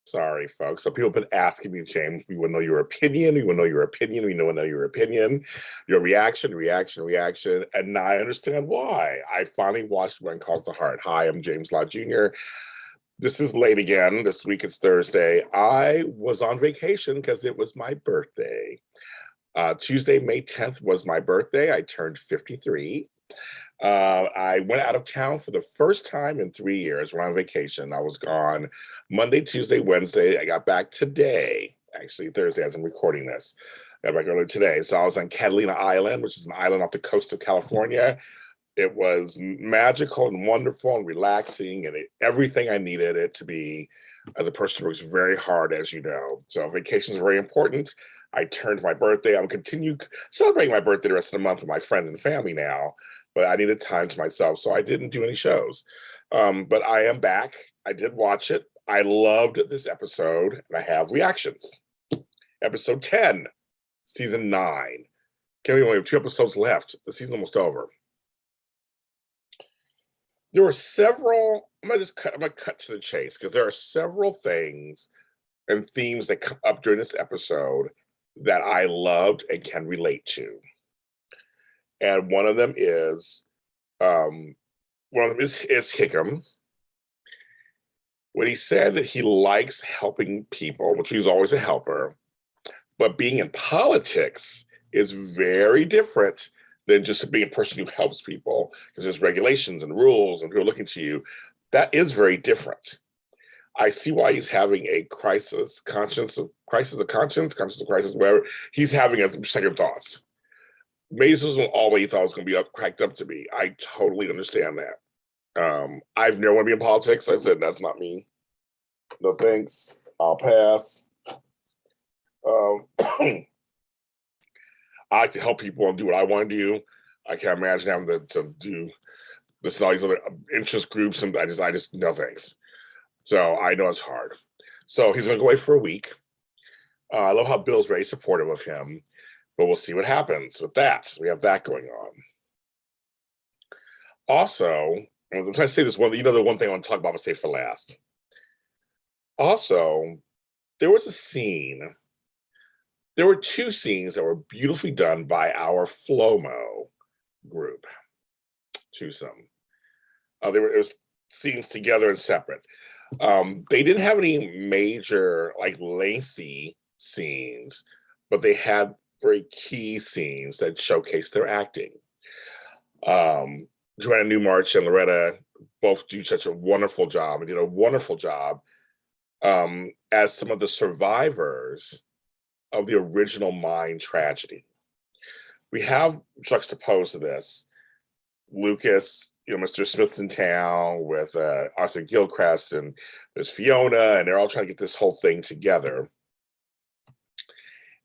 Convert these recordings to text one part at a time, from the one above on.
Sorry, folks. So people have been asking me, James, we want to know your opinion. We want to know your opinion. We want to know your opinion, your reaction. And now I understand why. I finally watched When Calls the Heart. Hi, I'm James Lott Jr. This is late again. This week it's Thursday. I was on vacation because it was my birthday. Tuesday, May 10th was my birthday. I turned 53. I went out of town for the first time in 3 years. We're on vacation. I was gone Monday, Tuesday, Wednesday. I got back today, actually Thursday as I'm recording this. I got back earlier today. So I was on Catalina Island, which is an island off the coast of California. It was magical and wonderful and relaxing and everything I needed it to be as a person who works very hard, as you know. So vacation is very important. I turned my birthday. I'm continue celebrating my birthday the rest of the month with my friends and family now, but I needed time to myself, so I didn't do any shows. But I am back. I did watch it. I loved this episode, and I have reactions. Episode 10, season 9. We only have 2 episodes left. The season's almost over. There were several, I'm gonna cut to the chase because there are several things and themes that come up during this episode that I loved and can relate to. And one of them is Hickam. When he said that he likes helping people, which he's always a helper, but being in politics is very different than just being a person who helps people, because there's regulations and rules and people looking to you. That is very different. I see why he's having a crisis of conscience, whatever. He's having a second thoughts. Maybe this wasn't all he thought it was going to be cracked up to be. I totally understand that. I've never want to be in politics. I said, that's not me. No thanks. I'll pass. I like to help people and do what I want to do. I can't imagine having to do this and all these other interest groups, and I just no thanks. So I know it's hard. So he's going to go away for a week. I love how Bill's very supportive of him, but we'll see what happens with that. We have that going on. Also, I'm trying to say this one, the one thing I want to talk about, I'm going to save for last. Also, there was a scene. There were 2 scenes that were beautifully done by our Flomo group. Twosome. It was scenes together and separate. They didn't have any major, lengthy scenes, but they had very key scenes that showcased their acting. Joanna Newmarch and Loretta both do such a wonderful job and did a wonderful job as some of the survivors of the original mine tragedy. We have juxtaposed to this Lucas, Mr. Smith's in town with Arthur Gilchrist, and there's Fiona, and they're all trying to get this whole thing together.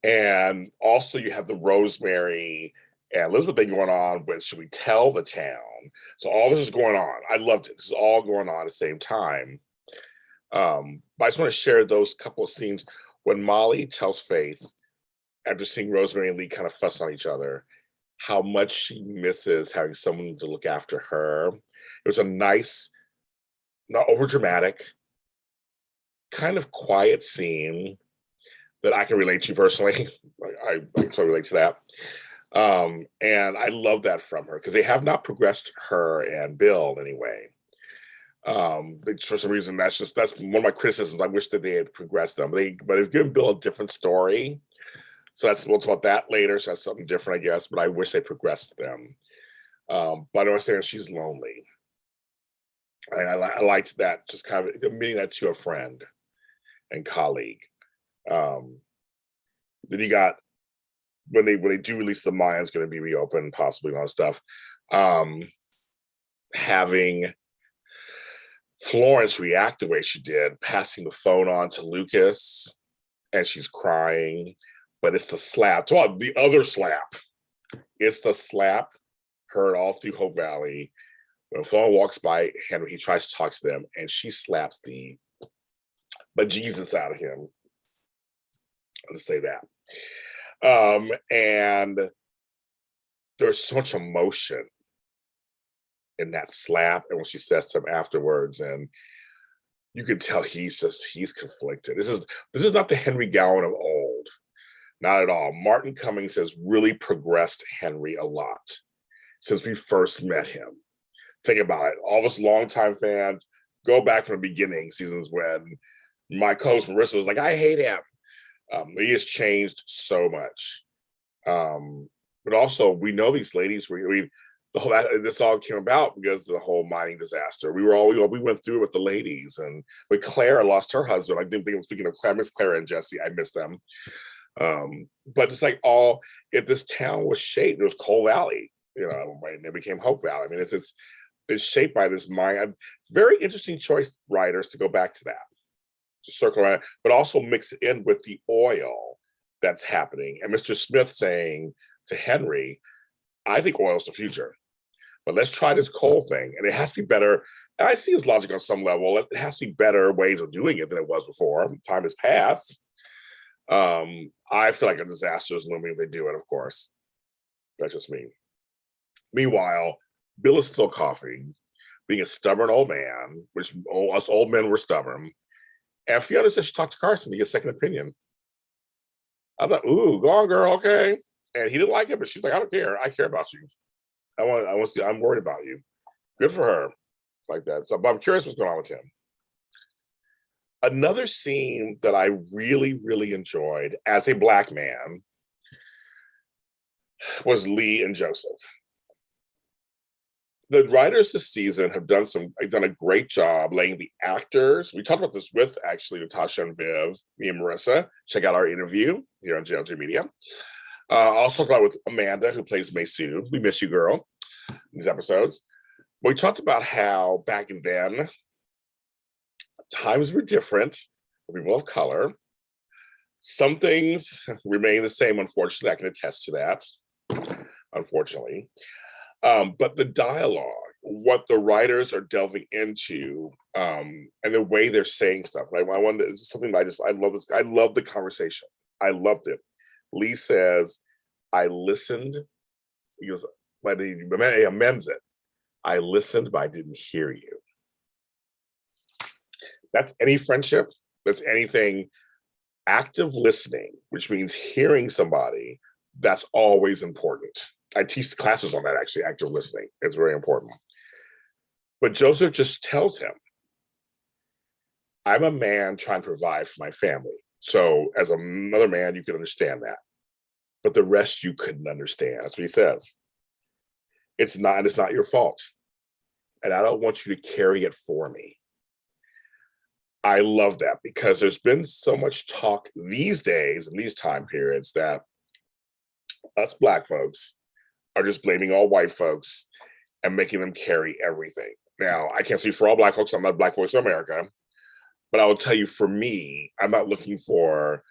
And also you have the Rosemary and Elizabeth thing going on with Should We Tell the Town? So all this is going on. I loved it. This is all going on at the same time. But I just want to share those couple of scenes when Molly tells Faith, after seeing Rosemary and Lee kind of fuss on each other, how much she misses having someone to look after her. It was a nice, not overdramatic, kind of quiet scene that I can relate to personally. I totally relate to that. And I love that from her because they have not progressed her and Bill in any way. For some reason, that's one of my criticisms. I wish that they had progressed them. But they've given Bill a different story. So we'll talk about that later. So that's something different, I guess. But I wish they progressed them. But I understand she's lonely. And I liked that, just kind of admitting that to a friend and colleague. Then you got when they do release the mine's going to be reopened, possibly a lot of stuff. Having Florence react the way she did, passing the phone on to Lucas, and she's crying. But it's the slap. Well, the other slap. It's the slap heard all through Hope Valley. When Flo walks by Henry, he tries to talk to them, and she slaps the bejesus out of him. I'll just say that. And there's so much emotion in that slap, and when she says to him afterwards, and you can tell he's conflicted. This is not the Henry Gowan of old. Not at all. Martin Cummings has really progressed Henry a lot since we first met him. Think about it. All of us longtime fans go back from the beginning seasons when my co-host Marissa was like, I hate him. He has changed so much. But also, we know these ladies. This all came about because of the whole mining disaster. We went through it with the ladies, and but Claire lost her husband. I didn't think I'm speaking of Claire. I miss Claire and Jesse. I miss them. But it's like if this town was shaped, it was Coal Valley, and it became Hope Valley. I mean, it's shaped by this mine. Very interesting choice, writers, to go back to that, to circle around, but also mix it in with the oil that's happening. And Mr. Smith saying to Henry, I think oil's the future, but let's try this coal thing. And it has to be better. And I see his logic on some level. It has to be better ways of doing it than it was before. Time has passed. I feel like a disaster is looming if they do it, of course. That's just me. Meanwhile, Bill is still coughing, being a stubborn old man, which us old men were stubborn. And Fiona says she talked to Carson to get a second opinion. I thought, ooh, go on, girl, okay. And he didn't like it, but she's like, I don't care. I care about you. I want to see, I'm worried about you. Good for her. Like that. So, but I'm curious what's going on with him. Another scene that I really, really enjoyed as a Black man was Lee and Joseph. The writers this season have done a great job laying the actors. We talked about this with actually Natasha and Viv, me and Marissa. Check out our interview here on Lott Media. Also talked about with Amanda, who plays Maysu. We miss you, girl, in these episodes. We talked about how back then, times were different for people of color. Some things remain the same, unfortunately. I can attest to that, unfortunately. But the dialogue, what the writers are delving into, and the way they're saying stuff. I wonder, it's something that I love this. I love the conversation. I loved it. Lee says, I listened. He goes, but he amends it. I listened, but I didn't hear you. That's any friendship. That's anything. Active listening, which means hearing somebody, that's always important. I teach classes on that, actually, active listening. It's very important. But Joseph just tells him, I'm a man trying to provide for my family. So as another man, you can understand that. But the rest you couldn't understand. That's what he says. It's not your fault. And I don't want you to carry it for me. I love that because there's been so much talk these days in these time periods that us Black folks are just blaming all white folks and making them carry everything. Now, I can't speak for all Black folks. I'm not Black Voice of America. But I will tell you, for me, I'm not looking for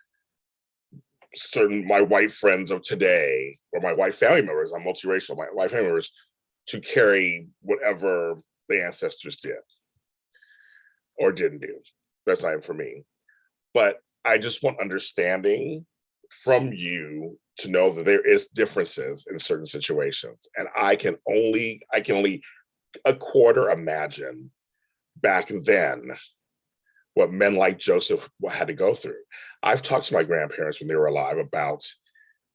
my white friends of today or my white family members, I'm multiracial, my white family members, to carry whatever the ancestors did or didn't do. That's not for me. But I just want understanding from you to know that there is differences in certain situations. And I can only a quarter imagine back then what men like Joseph had to go through. I've talked to my grandparents when they were alive about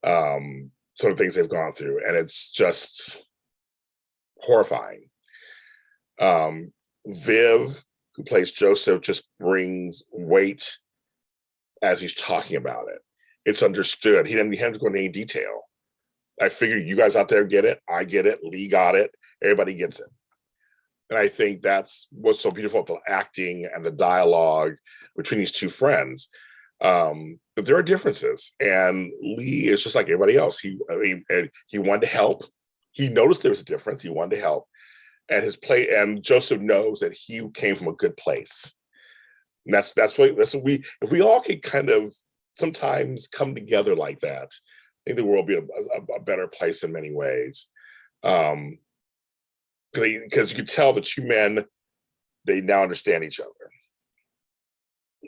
some of the things they've gone through, and it's just horrifying. Viv, who plays Joseph, just brings weight as he's talking about it. It's understood. He didn't have to go into any detail. I figure you guys out there get it. I get it. Lee got it. Everybody gets it. And I think that's what's so beautiful about the acting and the dialogue between these two friends. But there are differences. And Lee is just like everybody else. He wanted to help. He noticed there was a difference. He wanted to help. And Joseph knows that he came from a good place. And that's what if we all could kind of sometimes come together like that, I think the world will be a better place in many ways. Because you could tell the two men, they now understand each other.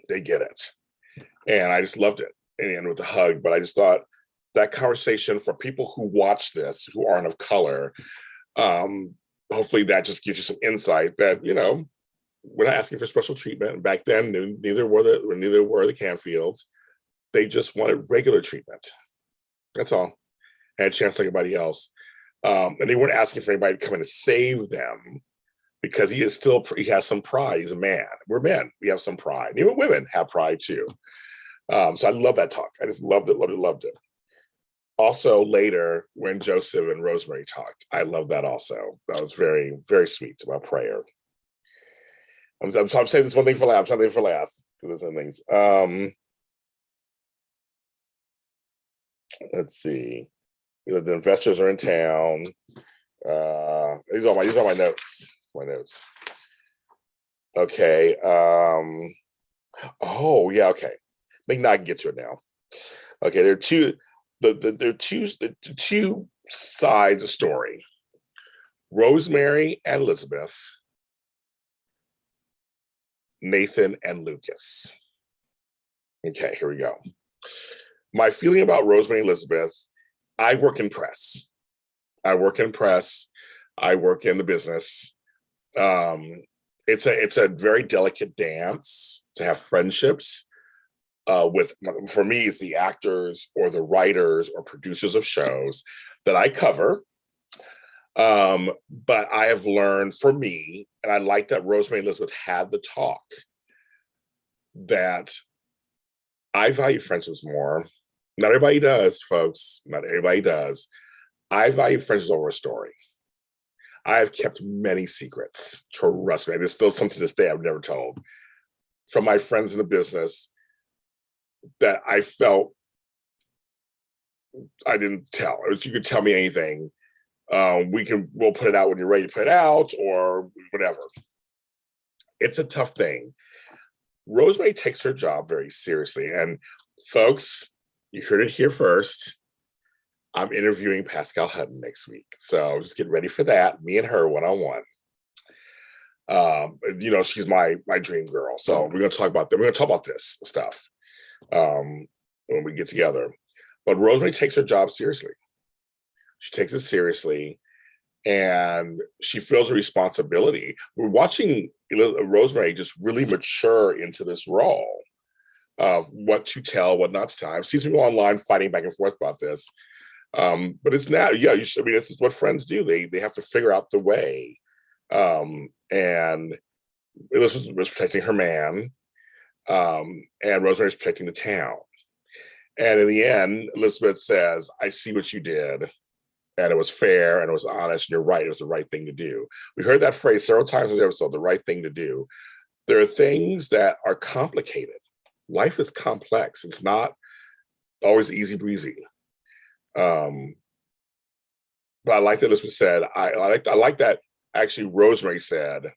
They get it. And I just loved it. And with a hug, but I just thought that conversation for people who watch this, who aren't of color, hopefully that just gives you some insight that, we're not asking for special treatment. And back then, neither were the Canfields. They just wanted regular treatment. That's all. Had a chance like everybody else. And they weren't asking for anybody to come in and save them, because he has some pride. He's a man. We're men. We have some pride. Even women have pride too. So I love that talk. I just loved it. Also later, when Joseph and Rosemary talked, I love that also. That was very, very sweet about prayer. I'm saying this one thing for last. Something for last. There's some things. Let's see. The investors are in town. These are my notes. My notes. Okay. Oh yeah. Okay. Maybe I can get to it now. Okay. There are two. The two sides of the story. Rosemary and Elizabeth. Nathan and Lucas. Okay. Here we go. My feeling about Rosemary and Elizabeth. I work in press. I work in the business. It's a very delicate dance to have friendships for me, it's the actors or the writers or producers of shows that I cover. But I have learned, for me, and I like that Rosemary and Elizabeth had the talk, that I value friendships more. Not everybody does, folks. Not everybody does. I value friendships over a story. I have kept many secrets. Trust me. There's still some to this day I've never told from my friends in the business that I felt I didn't tell. You could tell me anything. We'll put it out when you're ready to put it out, or whatever. It's a tough thing. Rosemary takes her job very seriously. And folks, you heard it here first. I'm interviewing Pascal Hutton next week. So just get ready for that. Me and her one-on-one. She's my dream girl. So we're going to talk about that. We're going to talk about this stuff when we get together. But Rosemary takes her job seriously. She takes it seriously, and she feels a responsibility. We're watching Rosemary just really mature into this role of what to tell, what not to tell. I've seen people online fighting back and forth about this. But it's now, this is what friends do. They have to figure out the way. And Elizabeth was protecting her man, and Rosemary was protecting the town. And in the end, Elizabeth says, I see what you did, and it was fair, and it was honest, and you're right, it was the right thing to do. We heard that phrase several times in the episode, the right thing to do. There are things that are complicated. Life is complex. It's not always easy breezy. But I like that Elizabeth said, I like that actually Rosemary said,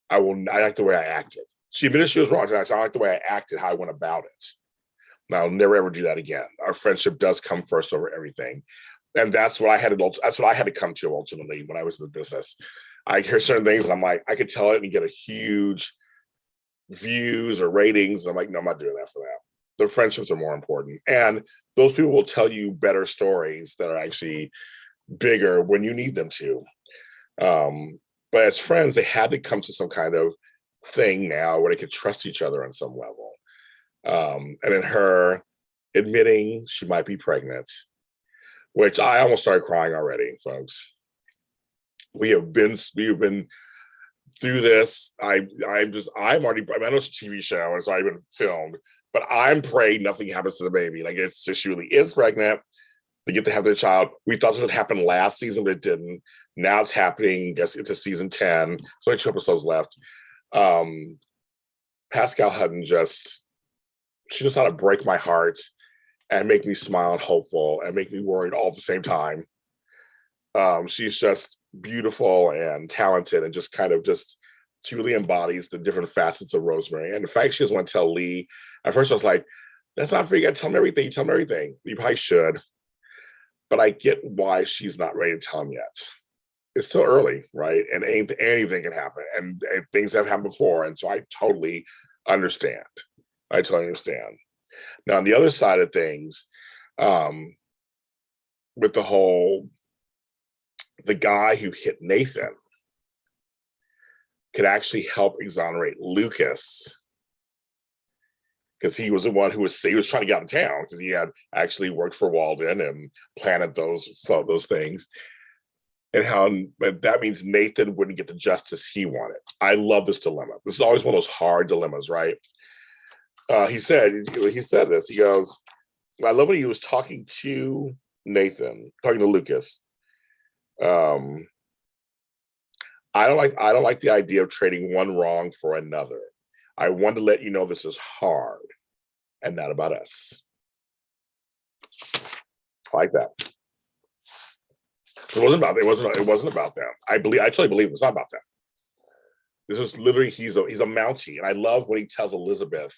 I like the way I acted. She admitted she was wrong. I like the way I acted, how I went about it. And I'll never ever do that again. Our friendship does come first over everything. And that's what I had to come to ultimately when I was in the business. I hear certain things and I'm like, I could tell it and get a huge views or ratings. And I'm like, no, I'm not doing that for that. The friendships are more important. And those people will tell you better stories that are actually bigger when you need them to. But as friends, they had to come to some kind of thing now where they could trust each other on some level. And then her admitting she might be pregnant, which I almost started crying already, folks. We have been through this. I know it's a TV show and it's already been filmed, but I'm praying nothing happens to the baby. Like, it's just, she really is pregnant. They get to have their child. We thought it would happen last season, but it didn't. Now it's happening. I guess it's a season 10. There's only 2 episodes left. Pascal Hutton she knows how to break my heart and make me smile and hopeful and make me worried all at the same time. She's just beautiful and talented and she really embodies the different facets of Rosemary. And the fact she doesn't want to tell Lee, at first I was like, that's not fair. You got to tell him everything. You tell him everything. You probably should. But I get why she's not ready to tell him yet. It's still early, right? And anything can happen. And things have happened before. And so I totally understand. Now, on the other side of things, with the guy who hit Nathan, could actually help exonerate Lucas, because he was the one who was trying to get out of town because he had actually worked for Walden and planted those things. And how that means Nathan wouldn't get the justice he wanted. I love this dilemma. This is always one of those hard dilemmas, right? He said this. He goes, I love when he was talking to Lucas. I don't like the idea of trading one wrong for another. I want to let you know this is hard and not about us. I like that. It wasn't about them. I totally believe it's not about them. This is literally he's a Mountie, and I love when he tells Elizabeth,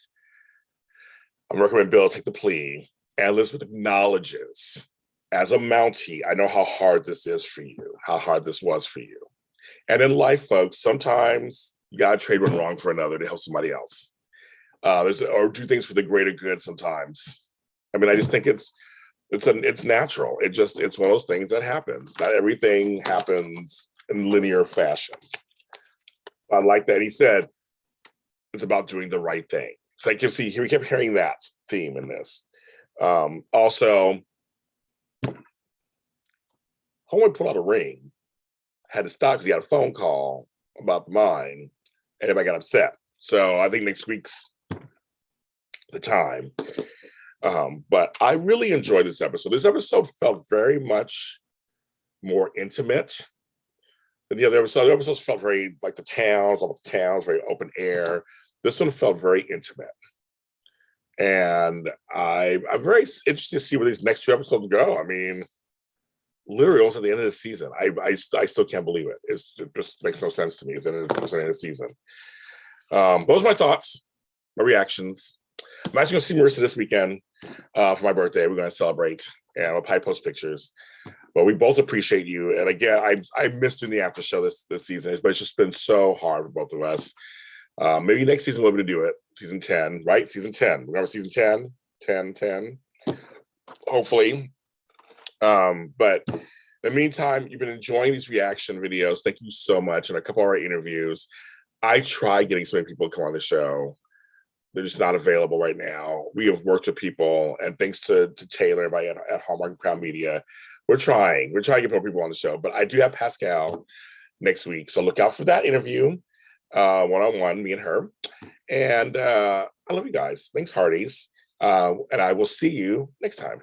I'm recommending Bill take the plea, and Elizabeth acknowledges, as a Mountie, I know how hard this is for you, how hard this was for you. And in life, folks, sometimes you gotta trade one wrong for another to help somebody else. Or do things for the greater good sometimes. I mean, I just think it's natural. It's one of those things that happens. Not everything happens in linear fashion. I like that. He said it's about doing the right thing. So I can see here we kept hearing that theme in this. Also, Homeboy pulled out a ring, had to stop because he had a phone call about the mine, and everybody got upset. So I think next week's the time. But I really enjoyed this episode. This episode felt very much more intimate than the other episode. The episodes felt very like the towns, very open air. This one felt very intimate. And I'm very interested to see where these next two episodes go. I mean, literally almost at the end of the season. I still can't believe it. It just makes no sense to me. It's the end of the season. Those are my thoughts, my reactions. I'm actually going to see Marissa this weekend for my birthday. We're going to celebrate, and I'll probably post pictures. But we both appreciate you. And again, I missed doing the after show this season, but it's just been so hard for both of us. Maybe next season we'll be able to do it. Season 10, right? Season 10. We're going to season 10, hopefully. But in the meantime, you've been enjoying these reaction videos. Thank you so much. And a couple of our interviews. I tried getting so many people to come on the show. They're just not available right now. We have worked with people, and thanks to Taylor, everybody at Hallmark and Crwon Media, we're trying to get more people on the show. But I do have Pascal next week, so look out for that interview, one-on-one, me and her. And I love you guys. Thanks, Hearties. And I will see you next time.